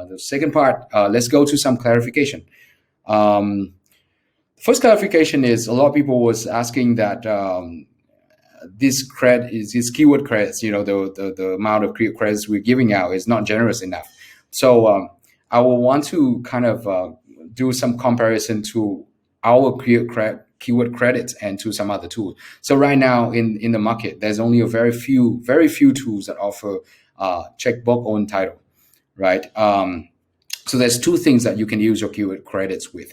the second part, let's go to some clarification. Um, First clarification is a lot of people was asking that these keyword credits, the amount of credits we're giving out is not generous enough. So I will want to kind of do some comparison to our keyword credits and to some other tools. So right now in the market, there's only a very few tools that offer check bulk own title, right? So there's two things that you can use your keyword credits with: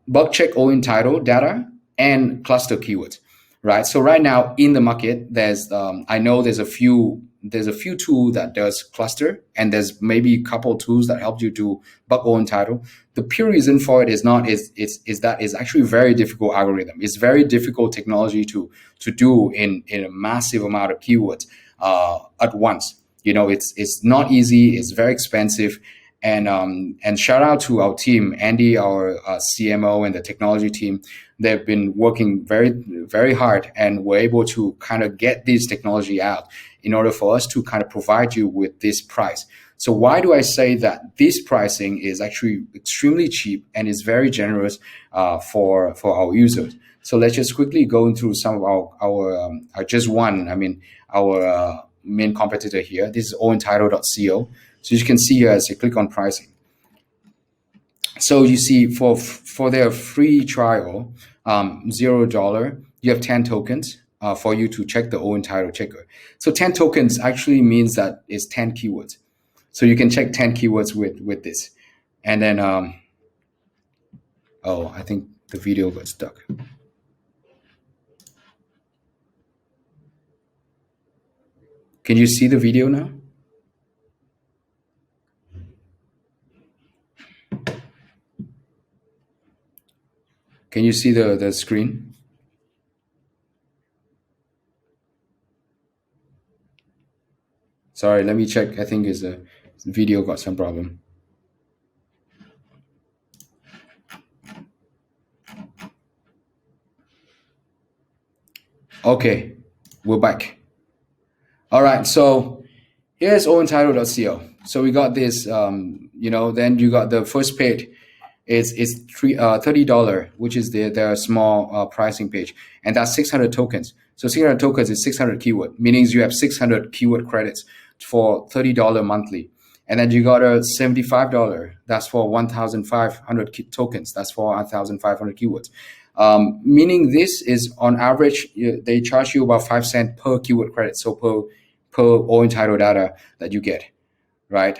bulk check own title data and cluster keywords, right? So right now in the market, there's I know there's a few tools that does cluster, and there's maybe a couple tools that help you do bulk own title. The pure reason for it is that it's actually a very difficult algorithm. It's very difficult technology to do in a massive amount of keywords at once. It's not easy. It's very expensive. And shout out to our team, Andy, our CMO, and the technology team. They've been working very, very hard, and we're able to kind of get this technology out in order for us to kind of provide you with this price. So why do I say that this pricing is actually extremely cheap and is very generous for our users? So let's just quickly go into some of our main competitor here. This is owentitle.co. So you can see here as you click on pricing. So you see for their free trial, $0, you have 10 tokens for you to check the own title checker. So 10 tokens actually means that it's 10 keywords. So you can check 10 keywords with this. And then, I think the video got stuck. Can you see the video now? Can you see the screen? Sorry, let me check. I think the video got some problem. Okay, we're back. All right, so here's owentitle.co. So we got this, then you got the first page. It's $30, which is their small pricing page, and that's 600 tokens. So 600 tokens is 600 keyword, meaning you have 600 keyword credits for $30 monthly. And then you got a $75. That's for 1,500 tokens. That's for 1,500 keywords. Meaning this is on average, they charge you about 5 cents per keyword credit. So per own title data that you get, right?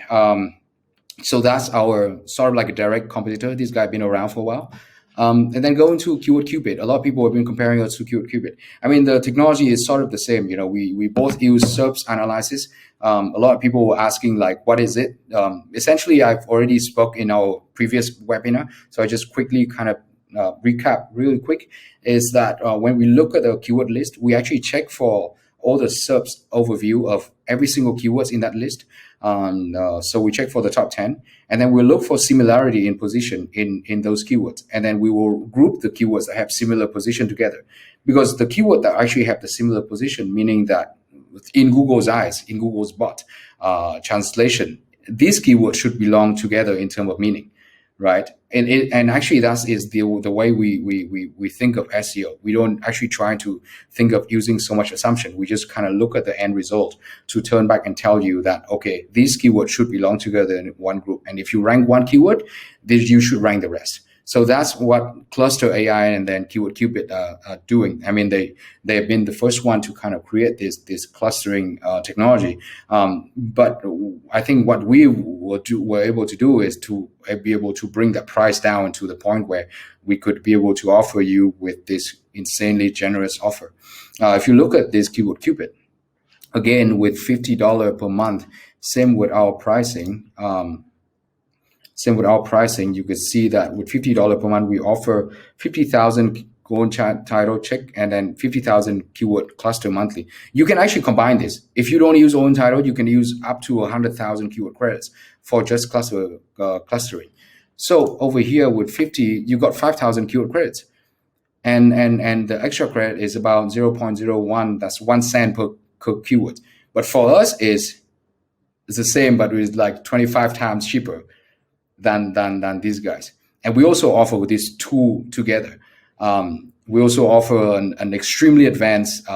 So that's our sort of like a direct competitor. This guy been around for a while. And then going to Keyword Cupid. A lot of people have been comparing us to Keyword Cupid. I mean, the technology is sort of the same. We both use SERPs analysis. A lot of people were asking, like, what is it? Essentially, I've already spoke in our previous webinar. So I just quickly kind of recap really quick, is that when we look at the keyword list, we actually check for all the SERPs overview of every single keywords in that list. So we check for the top 10, and then we'll look for similarity in position in those keywords. And then we will group the keywords that have similar position together, because the keyword that actually have the similar position, meaning that in Google's eyes, in Google's bot translation, these keywords should belong together in terms of meaning, right? And actually that is the way we think of SEO. We don't actually try to think of using so much assumption. We just kind of look at the end result to turn back and tell you that, okay, these keywords should belong together in one group. And if you rank one keyword, then you should rank the rest. So that's what Cluster AI and then Keyword Cupid are doing. I mean, they have been the first one to kind of create this clustering technology. But I think what we were able to do is to be able to bring that price down to the point where we could be able to offer you with this insanely generous offer. If you look at this Keyword Cupid, again, with $50 per month, same with our pricing. You could see that with $50 per month, we offer 50,000 own title check and then 50,000 keyword cluster monthly. You can actually combine this. If you don't use own title, you can use up to 100,000 keyword credits for just clustering. So over here with 50, you got 5,000 keyword credits. And the extra credit is about 0.01. That's 1 cent per keyword. But for us is it's the same, but it's like 25 times cheaper than these guys. And we also offer these two together. We also offer an extremely advanced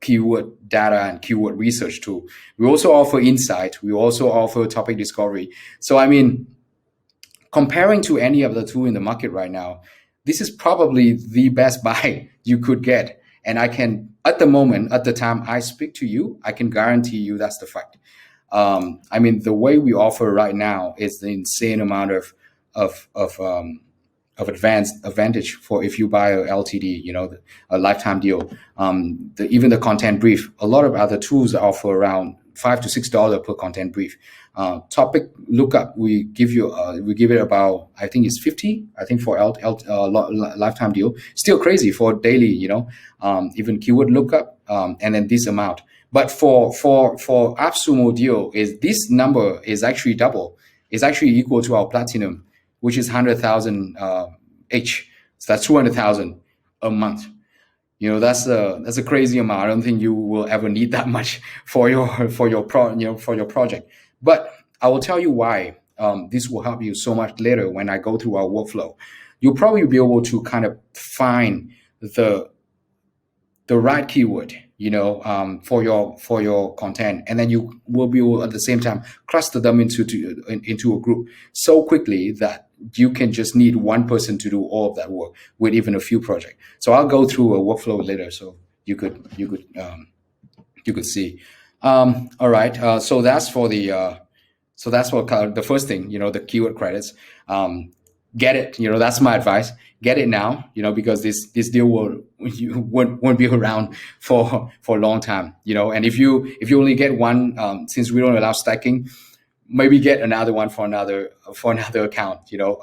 keyword data and keyword research tool. We also offer insight. We also offer topic discovery. So I mean, comparing to any other tool in the market right now, this is probably the best buy you could get. And I can, at the moment, at the time I speak to you, I can guarantee you that's the fact. I mean, the way we offer right now is the insane amount of of um, of advantage for if you buy a LTD, a lifetime deal. Even the content brief, a lot of other tools offer around $5 to $6 per content brief. Topic lookup, we give it about, I think it's 50. I think for lifetime deal, still crazy for daily. Even keyword lookup, and then this amount. But for AppSumo deal, is this number is actually double. It's actually equal to our platinum, which is 100,000 each. So that's 200,000 a month. That's a crazy amount. I don't think you will ever need that much for your project. But I will tell you why this will help you so much later when I go through our workflow. You'll probably be able to kind of find the right keyword, for your content, and then you will be able at the same time cluster them into a group so quickly that you can just need one person to do all of that work with even a few projects. So I'll go through a workflow later, so you could see. All right. So that's for the the first thing, the keyword credits. Get it. That's my advice. Get it now. Because this deal won't be around for a long time. And if you only get one, since we don't allow stacking, maybe get another one for another account. You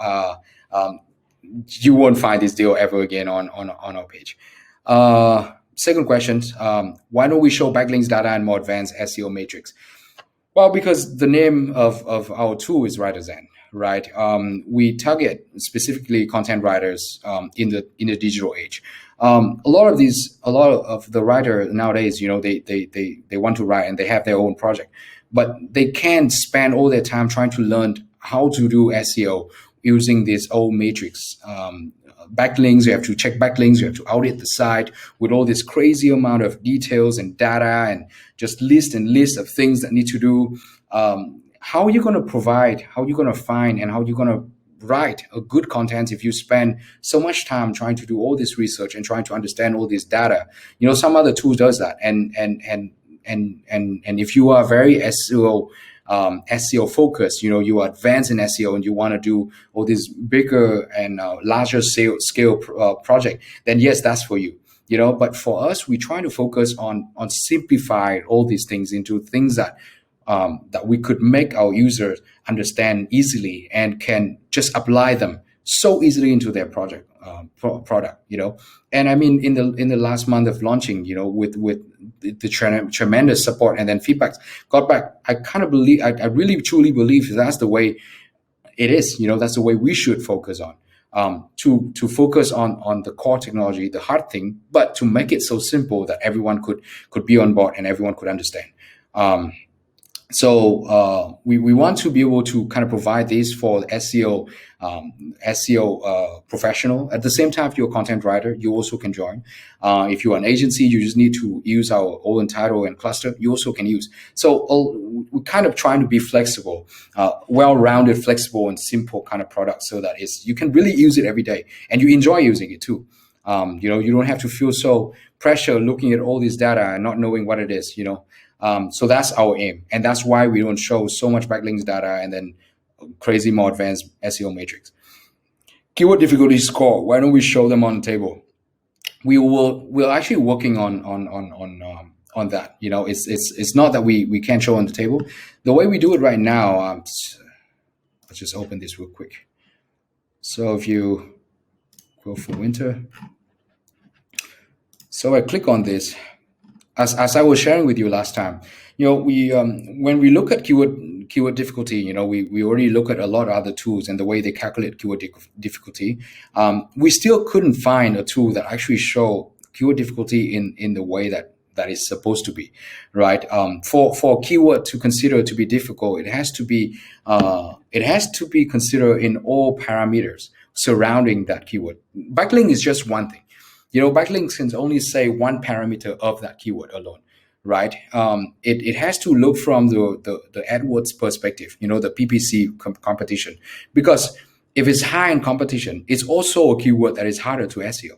won't find this deal ever again on our page. Second question, why don't we show backlinks data and more advanced SEO matrix? Well, because the name of our tool is WriterZen, right? We target specifically content writers in the digital age. A lot of the writer nowadays, they want to write and they have their own project, but they can't spend all their time trying to learn how to do SEO using this old matrix. Backlinks, you have to check backlinks, you have to audit the site with all this crazy amount of details and data and just list of things that need to do. How are you going to provide, how are you going to find, and how are you going to write a good content if you spend so much time trying to do all this research and trying to understand all this data? Some other tools does that, and if you are very SEO focused, you are advanced in SEO and you want to do all this bigger and larger scale project, then yes, that's for you. But for us, we try to focus on simplify all these things into things that we could make our users understand easily and can just apply them so easily into their product. And I mean, in the last month of launching, with the tremendous support and then feedback got back, I kind of believe, I really truly believe that's the way it is. That's the way we should focus on, to focus on the core technology, the hard thing, but to make it so simple that everyone could be on board and everyone could understand. So we want to be able to kind of provide this for SEO professional. At the same time, if you're a content writer, you also can join. If you're an agency, you just need to use our own title and cluster. You also can use. So we're kind of trying to be flexible, well-rounded, flexible, and simple kind of product, so that you can really use it every day and you enjoy using it too. You don't have to feel so pressure looking at all this data and not knowing what it is. So that's our aim, and that's why we don't show so much backlinks data and then crazy more advanced SEO matrix. Keyword difficulty score. Why don't we show them on the table? We're actually working on that. It's not that we can't show on the table. The way we do it right now, let's just open this real quick. So if you go for winter, so I click on this. As I was sharing with you last time, we when we look at keyword difficulty, we already look at a lot of other tools and the way they calculate keyword difficulty. We still couldn't find a tool that actually show keyword difficulty in the way that that is supposed to be, right? For a keyword to consider to be difficult, it has to be considered in all parameters surrounding that keyword. Backlink is just one thing. Backlinks can only say one parameter of that keyword alone, right? It has to look from the AdWords perspective, the PPC competition, because if it's high in competition, it's also a keyword that is harder to SEO.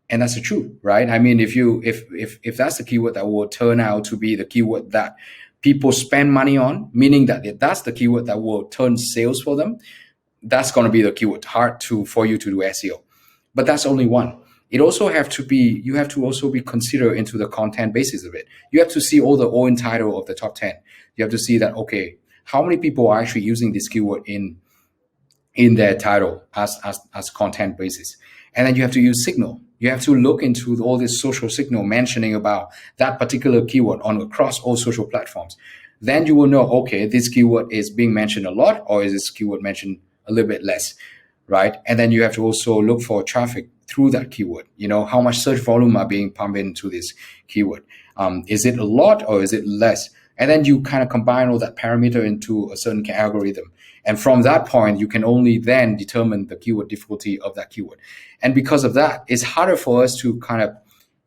And that's the truth, right? I mean, if that's the keyword that will turn out to be the keyword that people spend money on, meaning that if that's the keyword that will turn sales for them, that's going to be the keyword hard for you to do SEO. But that's only one. You have to also be considered into the content basis of it. You have to see all the title of the top 10. You have to see that, okay, how many people are actually using this keyword in their title as content basis. And then you have to use signal. You have to look into all this social signal mentioning about that particular keyword across all social platforms. Then you will know, okay, this keyword is being mentioned a lot, or is this keyword mentioned a little bit less, right? And then you have to also look for traffic through that keyword. How much search volume are being pumped into this keyword? Is it a lot or is it less? And then you kind of combine all that parameter into a certain algorithm. And from that point, you can only then determine the keyword difficulty of that keyword. And because of that, it's harder for us to kind of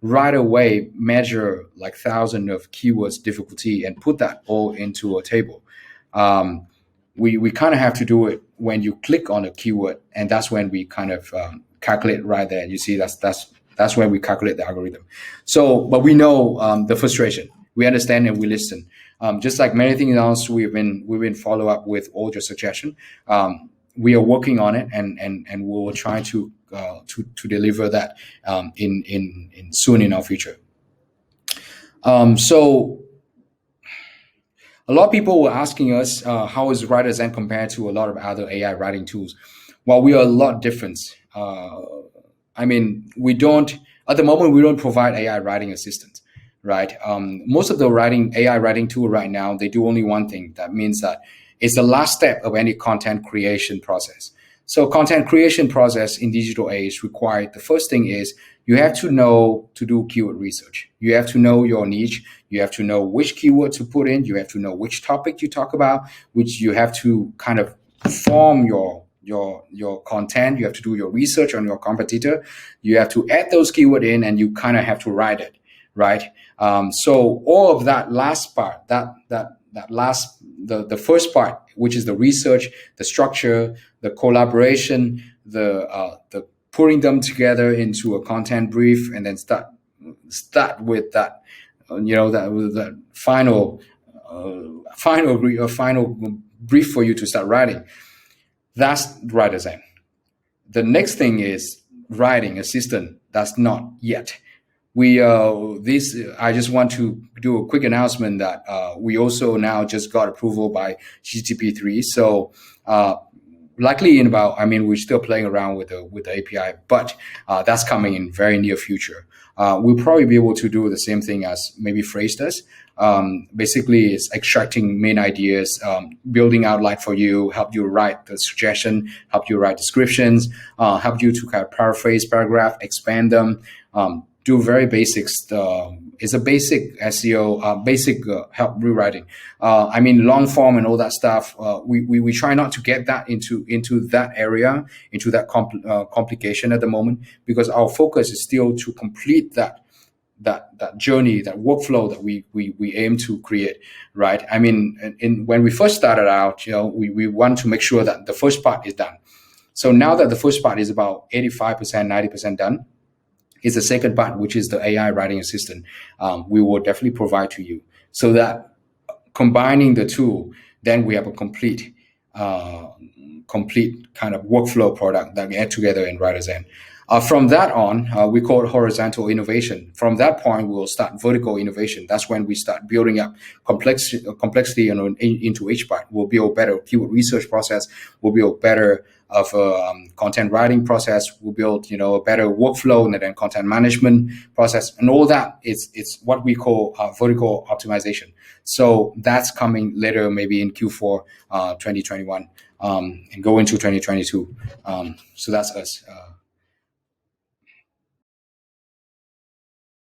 right away measure like thousands of keywords difficulty and put that all into a table. We kind of have to do it when you click on a keyword, and that's when we kind of calculate right there. You see, that's when we calculate the algorithm. So, but we know the frustration. We understand and we listen. Just like many things else, we've been follow up with all your suggestion. We are working on it, and we'll try to deliver that in soon in our future. So a lot of people were asking us how is WriterZen compared to a lot of other AI writing tools. Well, we are a lot different. I mean, at the moment we don't provide AI writing assistance. Right. Most of the AI writing tool right now, they do only one thing. That means that it's the last step of any content creation process. So content creation process in digital age required. The first thing is you have to know to do keyword research. You have to know your niche. You have to know which keyword to put in. You have to know which topic you talk about, which you have to kind of form your content. You have to do your research on your competitor. You have to add those keyword in, and you kind of have to write it. Right. So all of that last part, the first part, which is the research, the structure, the collaboration, the putting them together into a content brief, and then start with that, that final brief for you to start writing. That's WriterZen. The next thing is writing assistant. That's not yet. I just want to do a quick announcement that we also now just got approval by GTP3. So likely we're still playing around with the API, but that's coming in very near future. We'll probably be able to do the same thing as maybe Phrase does. Basically, it's extracting main ideas, building outline for you, help you write the suggestion, help you write descriptions, help you to kind of paraphrase paragraph, expand them, do very basics. It's a basic SEO, basic help rewriting. Long form and all that stuff. We try not to get that into that area, into that complication at the moment, because our focus is still to complete that journey, that workflow that we aim to create, right? When we first started out, we want to make sure that the first part is done. So now that the first part is about 85%, 90% done, is the second part, which is the AI writing assistant. We will definitely provide to you, so that combining the two, then we have a complete kind of workflow product that we add together in WriterZen. From that on, we call it horizontal innovation. From that point, we'll start vertical innovation. That's when we start building up complexity into each part. We'll build better keyword research process. We'll build better of a content writing process. We'll build, a better workflow and then content management process, and all that. It's what we call vertical optimization. So that's coming later, maybe in Q4 2021, and go into 2022. So that's us.